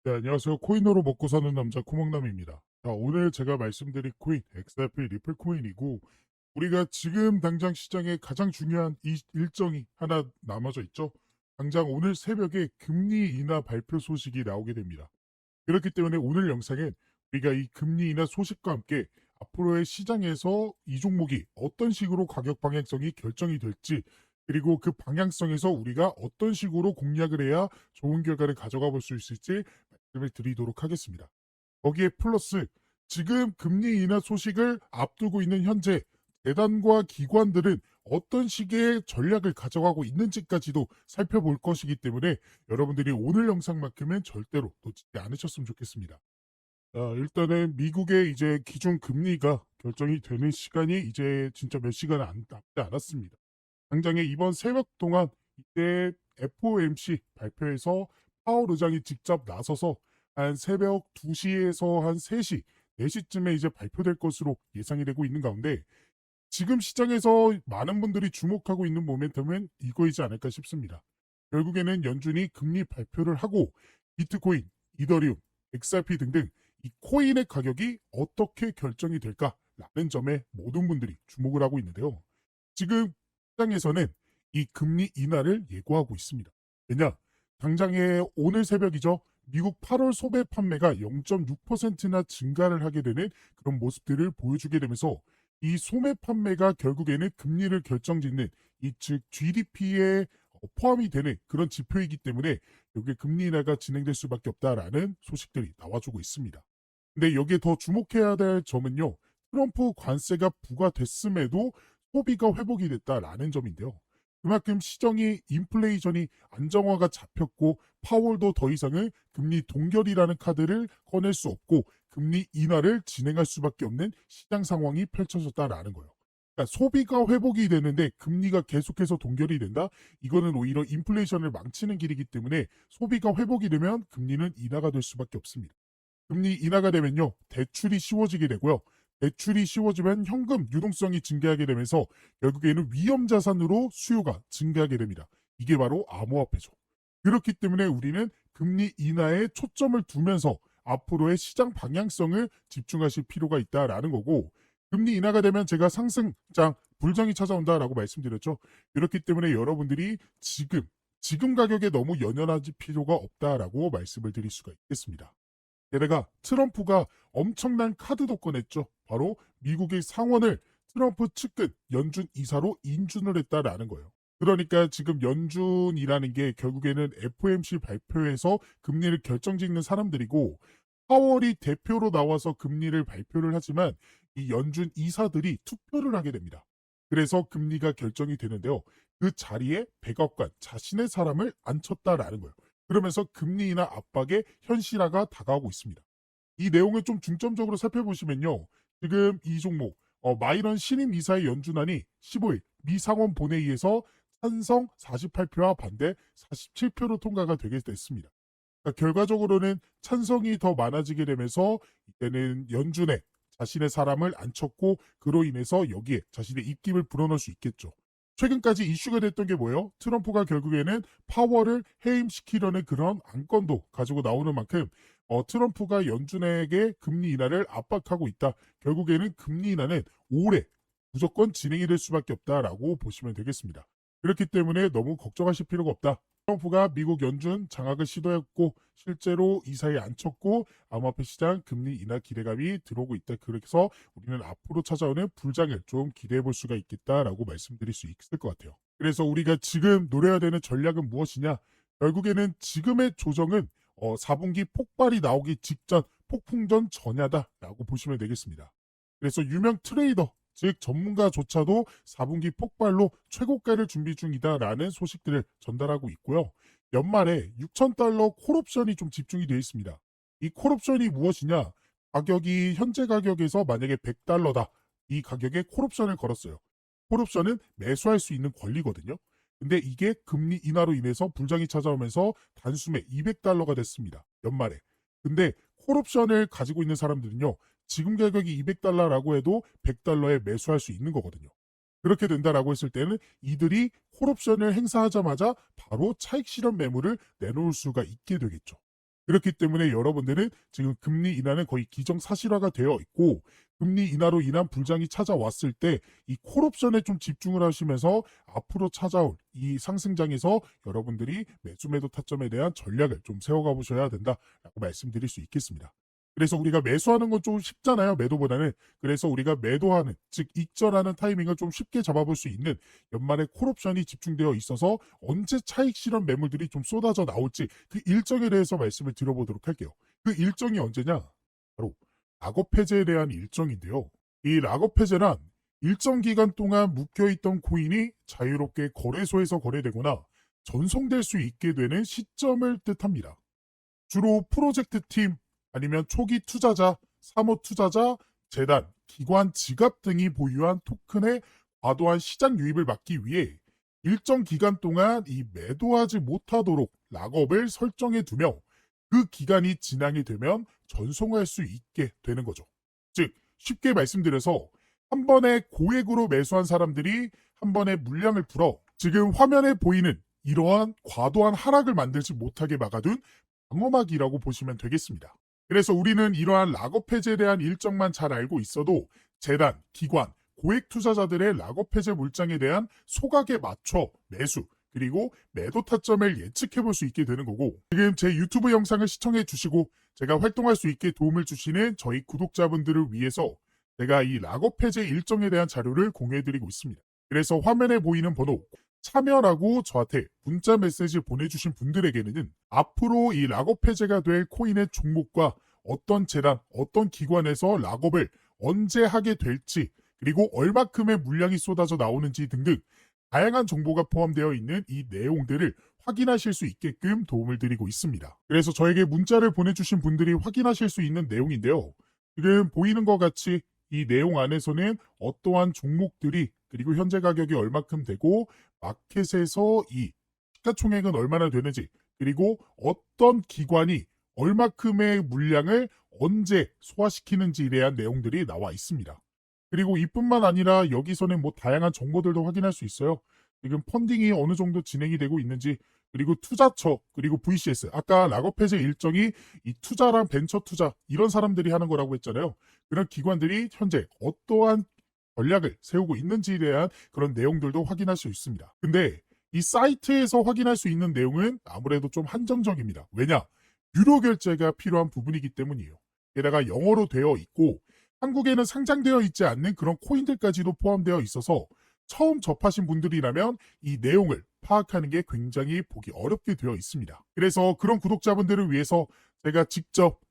네, 안녕하세요. 코인으로 먹고 사는 남자 코먹남입니다. 자, 오늘 제가 말씀드릴 코인, XRP 리플 코인이고, 우리가 지금 당장 시장에 가장 중요한 일정이 하나 남아져 있죠. 당장 오늘 새벽에 금리 인하 발표 소식이 나오게 됩니다. 그렇기 때문에 오늘 영상엔 우리가 이 금리 인하 소식과 함께 앞으로의 시장에서 이 종목이 어떤 식으로 가격 방향성이 결정이 될지, 그리고 그 방향성에서 우리가 어떤 식으로 공략을 해야 좋은 결과를 가져가 볼 수 있을지 말씀을 드리도록 하겠습니다. 거기에 플러스 지금 금리 인하 소식을 앞두고 있는 현재 재단과 기관들은 어떤 식의 전략을 가져가고 있는지까지도 살펴볼 것이기 때문에 여러분들이 오늘 영상만큼은 절대로 놓치지 않으셨으면 좋겠습니다. 일단은 미국의 이제 기준 금리가 결정이 되는 시간이 이제 진짜 몇 시간 남지 않았습니다. 당장에 이번 새벽 동안 이때 FOMC 발표에서 파월 의장이 직접 나서서 한 새벽 2시에서 한 3시, 4시쯤에 이제 발표될 것으로 예상이 되고 있는 가운데 지금 시장에서 많은 분들이 주목하고 있는 모멘텀은 이거이지 않을까 싶습니다. 결국에는 연준이 금리 발표를 하고 비트코인, 이더리움, XRP 등등 이 코인의 가격이 어떻게 결정이 될까라는 점에 모든 분들이 주목을 하고 있는데요. 지금 시장에서는 이 금리 인하를 예고하고 있습니다. 왜냐? 당장에 오늘 새벽이죠. 미국 8월 소매 판매가 0.6%나 증가를 하게 되는 그런 모습들을 보여주게 되면서 이 소매 판매가 결국에는 금리를 결정짓는 이 즉 GDP에 포함이 되는 그런 지표이기 때문에 여기에 금리 인하가 진행될 수밖에 없다라는 소식들이 나와주고 있습니다. 근데 여기에 더 주목해야 될 점은요. 트럼프 관세가 부과됐음에도 소비가 회복이 됐다라는 점인데요. 그만큼 시장이 인플레이션이 안정화가 잡혔고 파월도 더 이상은 금리 동결이라는 카드를 꺼낼 수 없고 금리 인하를 진행할 수밖에 없는 시장 상황이 펼쳐졌다라는 거예요. 그러니까 소비가 회복이 되는데 금리가 계속해서 동결이 된다? 이거는 오히려 인플레이션을 망치는 길이기 때문에 소비가 회복이 되면 금리는 인하가 될 수밖에 없습니다. 금리 인하가 되면요. 대출이 쉬워지게 되고요. 대출이 쉬워지면 현금 유동성이 증가하게 되면서 결국에는 위험 자산으로 수요가 증가하게 됩니다. 이게 바로 암호화폐죠. 그렇기 때문에 우리는 금리 인하에 초점을 두면서 앞으로의 시장 방향성을 집중하실 필요가 있다라는 거고 금리 인하가 되면 제가 상승장 불정이 찾아온다라고 말씀드렸죠. 그렇기 때문에 여러분들이 지금 가격에 너무 연연하지 필요가 없다라고 말씀을 드릴 수가 있겠습니다. 게다가 트럼프가 엄청난 카드도 꺼냈죠. 바로 미국의 상원을 트럼프 측근 연준 이사로 인준을 했다라는 거예요. 그러니까 지금 연준이라는 게 결국에는 FOMC 발표에서 금리를 결정짓는 사람들이고 파월이 대표로 나와서 금리를 발표를 하지만 이 연준 이사들이 투표를 하게 됩니다. 그래서 금리가 결정이 되는데요. 그 자리에 백악관 자신의 사람을 앉혔다라는 거예요. 그러면서 금리 인하 압박의 현실화가 다가오고 있습니다. 이 내용을 좀 중점적으로 살펴보시면요. 지금 이 종목 마이런 신임 이사의 연준안이 15일 미 상원 본회의에서 찬성 48표와 반대 47표로 통과가 되게 됐습니다. 그러니까 결과적으로는 찬성이 더 많아지게 되면서 이제는 연준에 자신의 사람을 앉혔고 그로 인해서 여기에 자신의 입김을 불어넣을 수 있겠죠. 최근까지 이슈가 됐던 게 뭐예요? 트럼프가 결국에는 파월을 해임시키려는 그런 안건도 가지고 나오는 만큼 트럼프가 연준에게 금리 인하를 압박하고 있다. 결국에는 금리 인하는 올해 무조건 진행이 될 수밖에 없다라고 보시면 되겠습니다. 그렇기 때문에 너무 걱정하실 필요가 없다. 트럼프가 미국 연준 장악을 시도했고 실제로 이사에 앉혔고 암호화폐 시장 금리 인하 기대감이 들어오고 있다. 그래서 우리는 앞으로 찾아오는 불장을 좀 기대해 볼 수가 있겠다라고 말씀드릴 수 있을 것 같아요. 그래서 우리가 지금 노려야 되는 전략은 무엇이냐? 결국에는 지금의 조정은 4분기 폭발이 나오기 직전 폭풍전 전야다라고 보시면 되겠습니다. 그래서 유명 트레이더 즉 전문가조차도 4분기 폭발로 최고가를 준비 중이다라는 소식들을 전달하고 있고요. 연말에 6,000달러 콜옵션이 좀 집중이 되어 있습니다. 이 콜옵션이 무엇이냐? 가격이 현재 가격에서 만약에 100달러다. 이 가격에 콜옵션을 걸었어요. 콜옵션은 매수할 수 있는 권리거든요. 근데 이게 금리 인하로 인해서 불장이 찾아오면서 단숨에 200달러가 됐습니다. 연말에. 근데 콜옵션을 가지고 있는 사람들은요. 지금 가격이 200달러라고 해도 100달러에 매수할 수 있는 거거든요. 그렇게 된다라고 했을 때는 이들이 콜옵션을 행사하자마자 바로 차익 실현 매물을 내놓을 수가 있게 되겠죠. 그렇기 때문에 여러분들은 지금 금리 인하는 거의 기정사실화가 되어 있고, 금리 인하로 인한 불장이 찾아왔을 때 이 콜옵션에 좀 집중을 하시면서 앞으로 찾아올 이 상승장에서 여러분들이 매수 매도 타점에 대한 전략을 좀 세워가 보셔야 된다라고 말씀드릴 수 있겠습니다. 그래서 우리가 매수하는 건 좀 쉽잖아요, 매도보다는. 그래서 우리가 매도하는, 즉 익절하는 타이밍을 좀 쉽게 잡아볼 수 있는 연말에 콜옵션이 집중되어 있어서 언제 차익 실현 매물들이 좀 쏟아져 나올지 그 일정에 대해서 말씀을 드려보도록 할게요. 그 일정이 언제냐? 바로 락업 해제에 대한 일정인데요. 이 락업 해제란 일정 기간 동안 묶여있던 코인이 자유롭게 거래소에서 거래되거나 전송될 수 있게 되는 시점을 뜻합니다. 주로 프로젝트 팀, 아니면 초기 투자자, 사모 투자자, 재단, 기관, 지갑 등이 보유한 토큰의 과도한 시장 유입을 막기 위해 일정 기간 동안 이 매도하지 못하도록 락업을 설정해 두며 그 기간이 지나게 되면 전송할 수 있게 되는 거죠. 즉, 쉽게 말씀드려서 한 번에 고액으로 매수한 사람들이 한 번에 물량을 풀어 지금 화면에 보이는 이러한 과도한 하락을 만들지 못하게 막아둔 방어막이라고 보시면 되겠습니다. 그래서 우리는 이러한 락업 해제에 대한 일정만 잘 알고 있어도 재단, 기관, 고액 투자자들의 락업 해제 물량에 대한 소각에 맞춰 매수, 그리고 매도 타점을 예측해 볼 수 있게 되는 거고, 지금 제 유튜브 영상을 시청해 주시고 제가 활동할 수 있게 도움을 주시는 저희 구독자분들을 위해서 제가 이 락업 해제 일정에 대한 자료를 공유해 드리고 있습니다. 그래서 화면에 보이는 번호 참여라고 저한테 문자 메시지 보내주신 분들에게는 앞으로 이 락업 해제가 될 코인의 종목과 어떤 재단, 어떤 기관에서 락업을 언제 하게 될지, 그리고 얼마큼의 물량이 쏟아져 나오는지 등등 다양한 정보가 포함되어 있는 이 내용들을 확인하실 수 있게끔 도움을 드리고 있습니다. 그래서 저에게 문자를 보내주신 분들이 확인하실 수 있는 내용인데요. 지금 보이는 것 같이 이 내용 안에서는 어떠한 종목들이, 그리고 현재 가격이 얼마큼 되고 마켓에서 이 시가총액은 얼마나 되는지, 그리고 어떤 기관이 얼마큼의 물량을 언제 소화시키는지에 대한 내용들이 나와 있습니다. 그리고 이뿐만 아니라 여기서는 뭐 다양한 정보들도 확인할 수 있어요. 지금 펀딩이 어느 정도 진행이 되고 있는지, 그리고 투자처, 그리고 VCS, 아까 락업 해제 일정이 이 투자랑 벤처 투자 이런 사람들이 하는 거라고 했잖아요. 그런 기관들이 현재 어떠한 전략을 세우고 있는지에 대한 그런 내용들도 확인할 수 있습니다. 근데 이 사이트에서 확인할 수 있는 내용은 아무래도 좀 한정적입니다. 왜냐? 유료 결제가 필요한 부분이기 때문이에요. 게다가 영어로 되어 있고 한국에는 상장되어 있지 않는 그런 코인들까지도 포함되어 있어서 처음 접하신 분들이라면 이 내용을 파악하는 게 굉장히 보기 어렵게 되어 있습니다. 그래서 그런 구독자분들을 위해서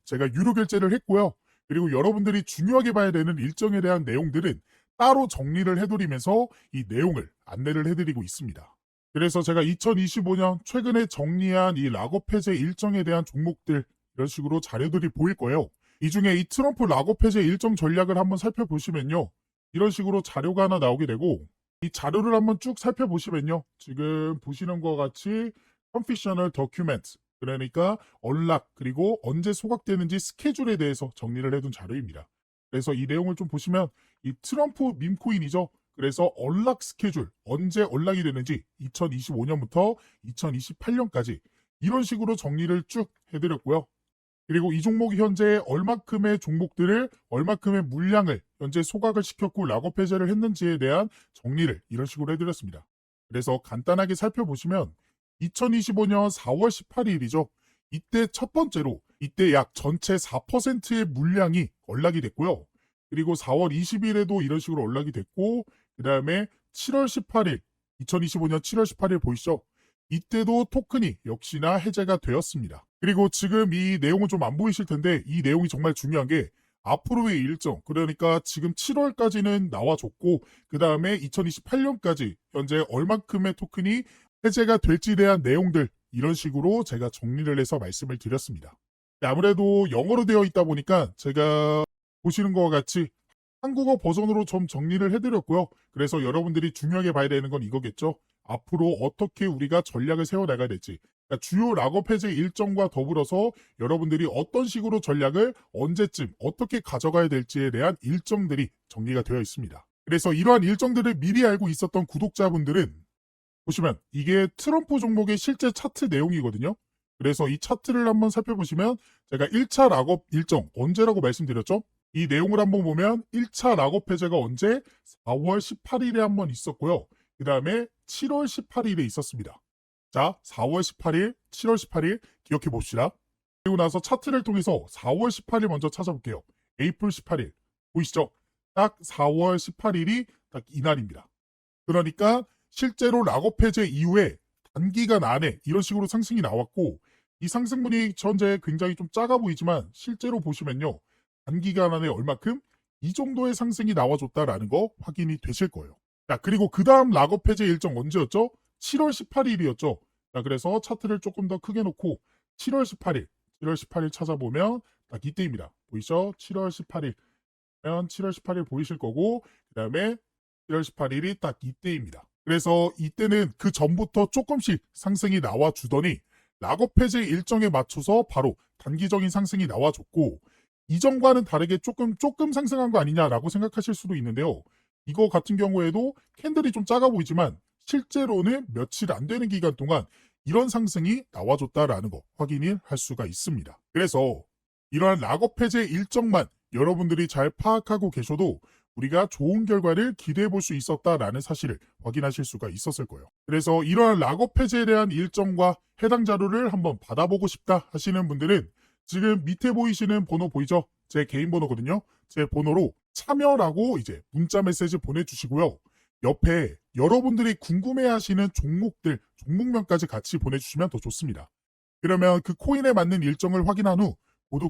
제가 유료 결제를 했고요. 그리고 여러분들이 중요하게 봐야 되는 일정에 대한 내용들은 따로 정리를 해드리면서 이 내용을 안내를 해드리고 있습니다. 그래서 제가 2025년 최근에 정리한 이 락업 해제 일정에 대한 종목들 이런 식으로 자료들이 보일 거예요. 이 중에 이 트럼프 락업 해제 일정 전략을 한번 살펴보시면요. 이런 식으로 자료가 하나 나오게 되고, 이 자료를 한번 쭉 살펴보시면요. 지금 보시는 것 같이 Confidential Document, 그러니까 언락, 그리고 언제 소각되는지 스케줄에 대해서 정리를 해둔 자료입니다. 그래서 이 내용을 좀 보시면 이 트럼프 밈코인이죠. 그래서 언락 스케줄, 언제 언락이 되는지 2025년부터 2028년까지 이런 식으로 정리를 쭉 해드렸고요. 그리고 이 종목이 현재 얼마큼의 종목들을, 얼마큼의 물량을 현재 소각을 시켰고 락업 해제를 했는지에 대한 정리를 이런 식으로 해드렸습니다. 그래서 간단하게 살펴보시면 2025년 4월 18일이죠. 이때 첫 번째로 이때 약 전체 4%의 물량이 언락이 됐고요. 그리고 4월 20일에도 이런 식으로 언락이 됐고, 그 다음에 7월 18일, 2025년 7월 18일 보이시죠? 이때도 토큰이 역시나 해제가 되었습니다. 그리고 지금 이 내용은 좀 안 보이실 텐데 이 내용이 정말 중요한 게 앞으로의 일정, 그러니까 지금 7월까지는 나와줬고 그 다음에 2028년까지 현재 얼만큼의 토큰이 해제가 될지에 대한 내용들 이런 식으로 제가 정리를 해서 말씀을 드렸습니다. 아무래도 영어로 되어 있다 보니까 제가 보시는 것과 같이 한국어 버전으로 좀 정리를 해드렸고요. 그래서 여러분들이 중요하게 봐야 되는 건 이거겠죠. 앞으로 어떻게 우리가 전략을 세워나가야 될지, 그러니까 주요 락업 해제 일정과 더불어서 여러분들이 어떤 식으로 전략을 언제쯤 어떻게 가져가야 될지에 대한 일정들이 정리가 되어 있습니다. 그래서 이러한 일정들을 미리 알고 있었던 구독자분들은 보시면 이게 트럼프 종목의 실제 차트 내용이거든요. 그래서 이 차트를 한번 살펴보시면 제가 1차 락업 일정 언제라고 말씀드렸죠? 이 내용을 한번 보면 1차 락업 해제가 언제? 4월 18일에 한번 있었고요. 그 다음에 7월 18일에 있었습니다. 자, 4월 18일, 7월 18일 기억해 봅시다. 그리고 나서 차트를 통해서 4월 18일 먼저 찾아볼게요. 에이플 18일. 보이시죠? 딱 4월 18일이 딱 이날입니다. 그러니까 실제로 락업 해제 이후에 단기간 안에 이런 식으로 상승이 나왔고 이 상승분이 현재 굉장히 좀 작아 보이지만 실제로 보시면요. 단기간 안에 얼마큼? 이 정도의 상승이 나와줬다라는 거 확인이 되실 거예요. 자, 그리고 그 다음 락업 해제 일정 언제였죠? 7월 18일이었죠. 자, 그래서 차트를 조금 더 크게 놓고 7월 18일 찾아보면 딱 이때입니다. 보이시죠? 7월 18일. 7월 18일 보이실 거고 그 다음에 7월 18일이 딱 이때입니다. 그래서 이때는 그 전부터 조금씩 상승이 나와주더니 락업 해제 일정에 맞춰서 바로 단기적인 상승이 나와줬고 이전과는 다르게 조금 상승한 거 아니냐라고 생각하실 수도 있는데요. 이거 같은 경우에도 캔들이 좀 작아 보이지만 실제로는 며칠 안 되는 기간 동안 이런 상승이 나와줬다라는 거 확인을 할 수가 있습니다. 그래서 이러한 락업 해제 일정만 여러분들이 잘 파악하고 계셔도 우리가 좋은 결과를 기대해 볼 수 있었다라는 사실을 확인하실 수가 있었을 거예요. 그래서 이러한 락업 해제에 대한 일정과 해당 자료를 한번 받아보고 싶다 하시는 분들은 지금 밑에 보이시는 번호 보이죠? 제 개인 번호거든요. 제 번호로 참여라고 이제 문자 메시지 보내주시고요. 옆에 여러분들이 궁금해하시는 종목들, 종목명까지 같이 보내주시면 더 좋습니다. 그러면 그 코인에 맞는 일정을 확인한 후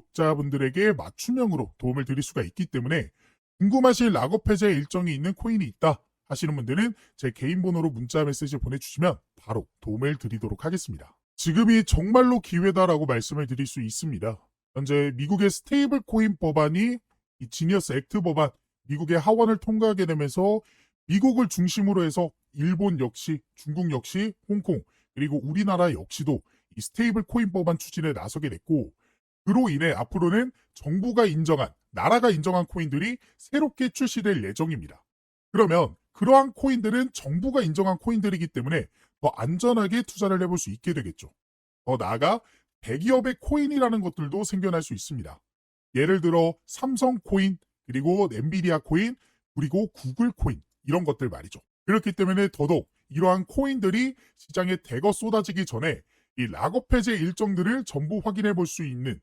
구독자분들에게 맞춤형으로 도움을 드릴 수가 있기 때문에 궁금하신 락업 해제 일정이 있는 코인이 있다 하시는 분들은 제 개인 번호로 문자 메시지 보내주시면 바로 도움을 드리도록 하겠습니다. 지금이 정말로 기회다라고 말씀을 드릴 수 있습니다. 현재 미국의 스테이블 코인 법안이 이 지니어스 액트 법안, 미국의 하원을 통과하게 되면서 미국을 중심으로 해서 일본 역시, 중국 역시, 홍콩, 그리고 우리나라 역시도 이 스테이블 코인 법안 추진에 나서게 됐고 그로 인해 앞으로는 정부가 인정한, 나라가 인정한 코인들이 새롭게 출시될 예정입니다. 그러면 그러한 코인들은 정부가 인정한 코인들이기 때문에 더 안전하게 투자를 해볼 수 있게 되겠죠. 더 나아가 대기업의 코인이라는 것들도 생겨날 수 있습니다. 예를 들어 삼성 코인, 그리고 엔비디아 코인, 그리고 구글 코인 이런 것들 말이죠. 그렇기 때문에 더더욱 이러한 코인들이 시장에 대거 쏟아지기 전에 이 락업 해제 일정들을 전부 확인해 볼 수 있는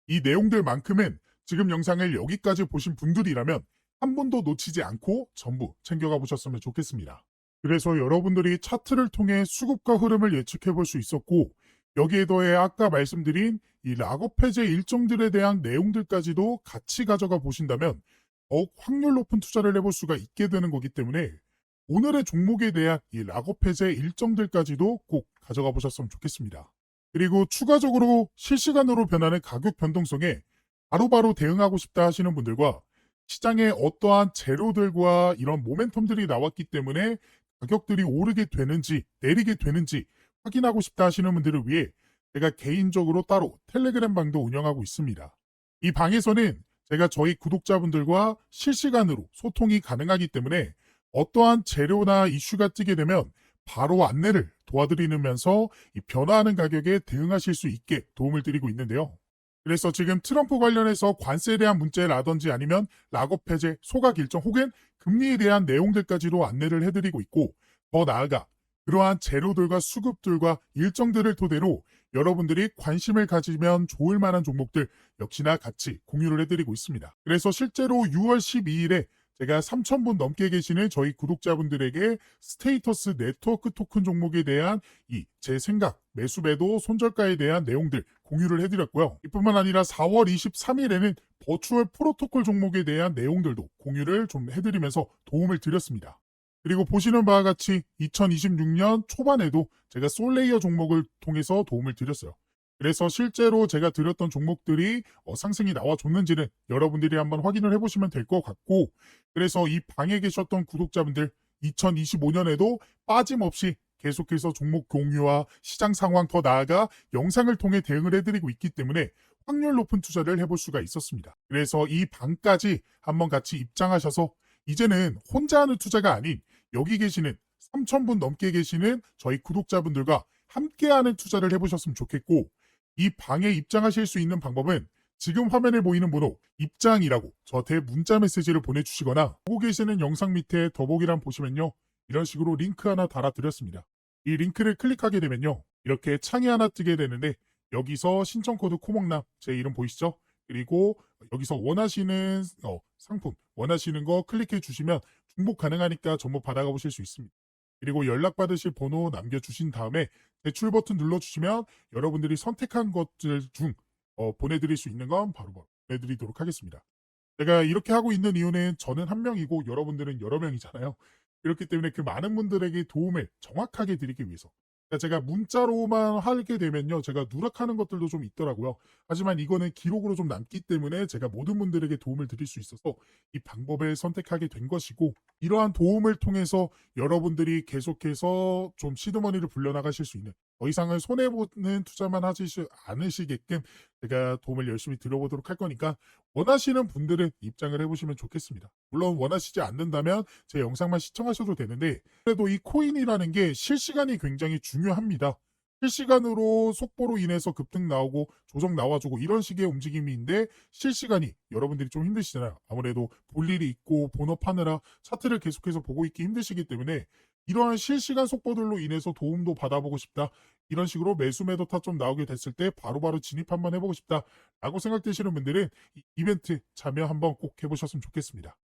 이 내용들만큼은 지금 영상을 여기까지 보신 분들이라면 한 번도 놓치지 않고 전부 챙겨가 보셨으면 좋겠습니다. 그래서 여러분들이 차트를 통해 수급과 흐름을 예측해 볼 수 있었고 여기에 더해 아까 말씀드린 이 락업 해제 일정들에 대한 내용들까지도 같이 가져가 보신다면 더욱 확률 높은 투자를 해볼 수가 있게 되는 거기 때문에 오늘의 종목에 대한 이 락업 해제 일정들까지도 꼭 가져가 보셨으면 좋겠습니다. 그리고 추가적으로 실시간으로 변하는 가격 변동성에 바로바로 대응하고 싶다 하시는 분들과 시장에 어떠한 재료들과 이런 모멘텀들이 나왔기 때문에 가격들이 오르게 되는지 내리게 되는지 확인하고 싶다 하시는 분들을 위해 제가 개인적으로 따로 텔레그램 방도 운영하고 있습니다. 이 방에서는 제가 저희 구독자분들과 실시간으로 소통이 가능하기 때문에 어떠한 재료나 이슈가 뜨게 되면 바로 안내를 도와드리면서 이 변화하는 가격에 대응하실 수 있게 도움을 드리고 있는데요. 그래서 지금 트럼프 관련해서 관세에 대한 문제라든지 아니면 락업 해제, 소각 일정 혹은 금리에 대한 내용들까지도 안내를 해드리고 있고 더 나아가 그러한 재료들과 수급들과 일정들을 토대로 여러분들이 관심을 가지면 좋을 만한 종목들 역시나 같이 공유를 해드리고 있습니다. 그래서 실제로 6월 12일에 제가 3,000분 넘게 계시는 저희 구독자분들에게 스테이터스 네트워크 토큰 종목에 대한 이 제 생각, 매수매도 손절가에 대한 내용들 공유를 해드렸고요. 이뿐만 아니라 4월 23일에는 버추얼 프로토콜 종목에 대한 내용들도 공유를 좀 해드리면서 도움을 드렸습니다. 그리고 보시는 바와 같이 2026년 초반에도 제가 솔레이어 종목을 통해서 도움을 드렸어요. 그래서 실제로 제가 드렸던 종목들이 상승이 나와줬는지는 여러분들이 한번 확인을 해보시면 될 것 같고 그래서 이 방에 계셨던 구독자분들 2025년에도 빠짐없이 계속해서 종목 공유와 시장 상황 더 나아가 영상을 통해 대응을 해드리고 있기 때문에 확률 높은 투자를 해볼 수가 있었습니다. 그래서 이 방까지 한번 같이 입장하셔서 이제는 혼자 하는 투자가 아닌 여기 계시는 3,000분 넘게 계시는 저희 구독자분들과 함께하는 투자를 해보셨으면 좋겠고 이 방에 입장하실 수 있는 방법은 지금 화면에 보이는 번호 입장이라고 저한테 문자 메시지를 보내주시거나 보고 계시는 영상 밑에 더보기란 보시면요. 이런 식으로 링크 하나 달아드렸습니다. 이 링크를 클릭하게 되면요. 이렇게 창이 하나 뜨게 되는데 여기서 신청 코드 코목남 제 이름 보이시죠? 그리고 여기서 원하시는 상품 원하시는 거 클릭해 주시면 중복 가능하니까 전부 받아가 보실 수 있습니다. 그리고 연락받으실 번호 남겨주신 다음에 제출 버튼 눌러주시면 여러분들이 선택한 것들 중 보내드릴 수 있는 건 바로바로 보내드리도록 하겠습니다. 제가 이렇게 하고 있는 이유는 저는 한 명이고 여러분들은 여러 명이잖아요. 그렇기 때문에 그 많은 분들에게 도움을 정확하게 드리기 위해서. 그러니까 제가 문자로만 하게 되면요. 제가 누락하는 것들도 좀 있더라고요. 하지만 이거는 기록으로 좀 남기 때문에 제가 모든 분들에게 도움을 드릴 수 있어서 이 방법을 선택하게 된 것이고, 이러한 도움을 통해서 여러분들이 계속해서 좀 시드머니를 불려나가실 수 있는, 더 이상은 손해보는 투자만 하지 않으시게끔 제가 도움을 열심히 드려보도록 할 거니까 원하시는 분들은 입장을 해보시면 좋겠습니다. 물론 원하시지 않는다면 제 영상만 시청하셔도 되는데, 그래도 이 코인이라는 게 실시간이 굉장히 중요합니다. 실시간으로 속보로 인해서 급등 나오고 조정 나와주고 이런 식의 움직임인데, 실시간이 여러분들이 좀 힘드시잖아요. 아무래도 볼 일이 있고 본업하느라 차트를 계속해서 보고 있기 힘드시기 때문에 이러한 실시간 속보들로 인해서 도움도 받아보고 싶다. 이런 식으로 매수 매도 타점 나오게 됐을 때 바로바로 진입 한번 해보고 싶다 라고 생각되시는 분들은 이 이벤트 참여 한번 꼭 해보셨으면 좋겠습니다.